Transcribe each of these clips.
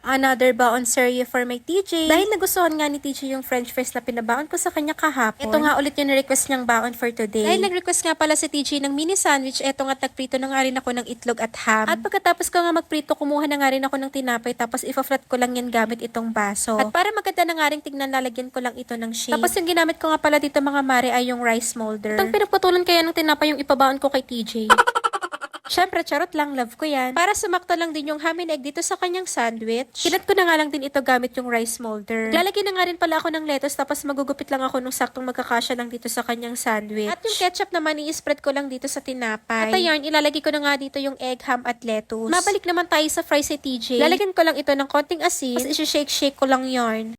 Another baon serye for my TJ. Dahil nagustuhan nga ni TJ yung french fries na pinabaon ko sa kanya kahapon. Ito nga ulit yung request niyang baon for today. Dahil nag-request nga pala si TJ ng mini sandwich, eto nga nagprito na nga rin ako ng itlog at ham. At pagkatapos ko nga magprito, kumuha na nga rin ako ng tinapay tapos ipa-flat ko lang yan gamit itong baso. At para maganda na nga rin tignan, lalagyan ko lang ito ng shake. Tapos yung ginamit ko nga pala dito mga mare ay yung rice molder. Itong pinagputulan kaya ng tinapay yung ipabaon ko kay TJ. Syempre, charot lang, love ko yan. Para sumakto lang din yung ham and egg dito sa kanyang sandwich. Kinat ko na nga lang din ito gamit yung rice molder. Lalagyan na nga rin pala ako ng lettuce tapos magugupit lang ako nung saktong magkakasya lang dito sa kanyang sandwich. At yung ketchup naman, i-spread ko lang dito sa tinapay. At ayun, ilalagay ko na nga dito yung egg, ham at lettuce. Mabalik naman tayo sa fries si TJ. Lalagyan ko lang ito ng konting asin. Tapos isi-shake-shake ko lang yarn.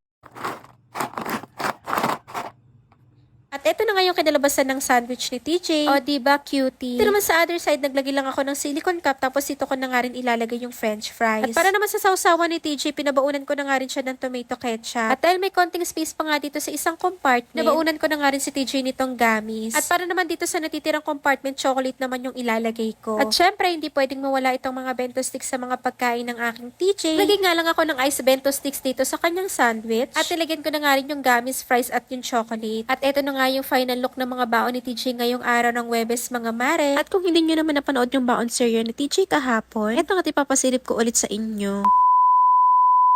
At ito na nga yung kinalabasan ng sandwich ni TJ. O, diba, cutie? Pero naman sa other side, naglagay lang ako ng silicone cup, tapos dito ko na nga rin ilalagay yung french fries. At para naman sa sausawan ni TJ, pinabaunan ko na nga rin siya ng tomato ketchup. At dahil may konting space pa nga dito sa isang compartment, nabaunan ko na nga rin si TJ nitong gummies. At para naman dito sa natitirang compartment, chocolate naman yung ilalagay ko. At syempre, hindi pwedeng mawala itong mga bento sticks sa mga pagkain ng aking TJ. Lagay nga lang ako ng ice bento sticks dito sa kanyang sandwich. At nilagyan ko na nga rin yung gummies, fries at yung chocolate. At ito na nga yung final look ng mga baon ni TJ ngayong araw ng Huwebes, mga mare. At kung hindi nyo naman napanood yung baon serye ni TJ kahapon, ito nga ipapasilip ko ulit sa inyo.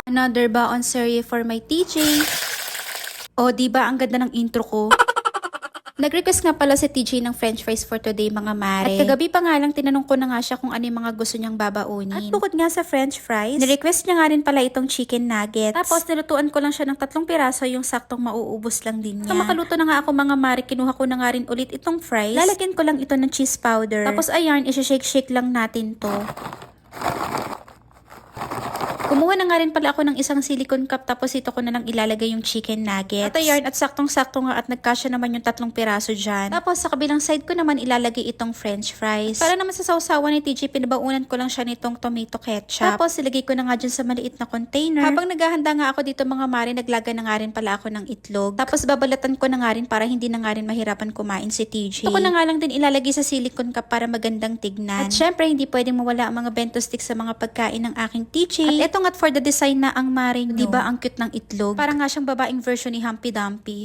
Another baon serye for my TJ. O, diba ang ganda ng intro ko? Nag-request nga pala si TJ ng french fries for today, mga mare. At kagabi pa nga lang, tinanong ko na nga siya kung ano yung mga gusto niyang babaunin. At bukod nga sa french fries, ni-request niya nga rin pala itong chicken nuggets. Tapos nilutuan ko lang siya ng 3 piraso, yung saktong mauubos lang din niya. So makaluto na nga ako, mga mare, kinuha ko na nga rin ulit itong fries. Lalagyan ko lang ito ng cheese powder. Tapos ayan, isi-shake-shake lang natin to. Kumuha na nga rin pala ako ng isang silicone cup, tapos ito ko na lang ilalagay yung chicken nuggets. At ayun, at saktong-sakto nga at nagkasya naman yung 3 piraso dyan. Tapos sa kabilang side ko naman ilalagay itong french fries. Para naman sa sausawan ni TJ, pinabaunan ko lang siya nitong tomato ketchup. Tapos ilagay ko na nga dyan sa maliit na container. Habang naghahanda nga ako dito, mga mare, naglaga na nga rin pala ako ng itlog. Tapos babalatan ko na nga rin para hindi na nga rin mahirapan kumain si TJ. Ito ko na nga lang din ilalagay sa silicone cup para magandang tignan. At syempre, hindi pwedeng mawala ang mga bento sticks sa mga pagkain ng aking TJ. At ito at for the design na ang mare, no? Diba ang cute ng itlog? Parang nga siyang babaeng version ni Humpty Dumpty.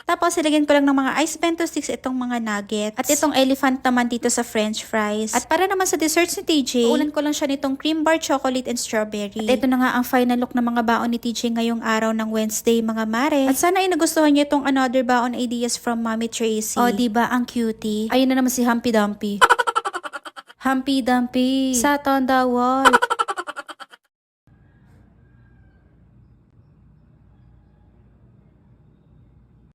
Tapos, ilagyan ko lang ng mga ice bento sticks itong mga nuggets. At itong elephant naman dito sa french fries. At para naman sa desserts ni TJ, ulan ko lang siya nitong cream bar, chocolate, and strawberry. At ito na nga ang final look ng mga baon ni TJ ngayong araw ng Wednesday, mga mare. At sana ay nagustuhan niyo itong another baon ideas from Mommy Tracy. O, diba ang cutie? Ayun na naman si Humpty Dumpty. Humpty Dumpty, sat on the wall.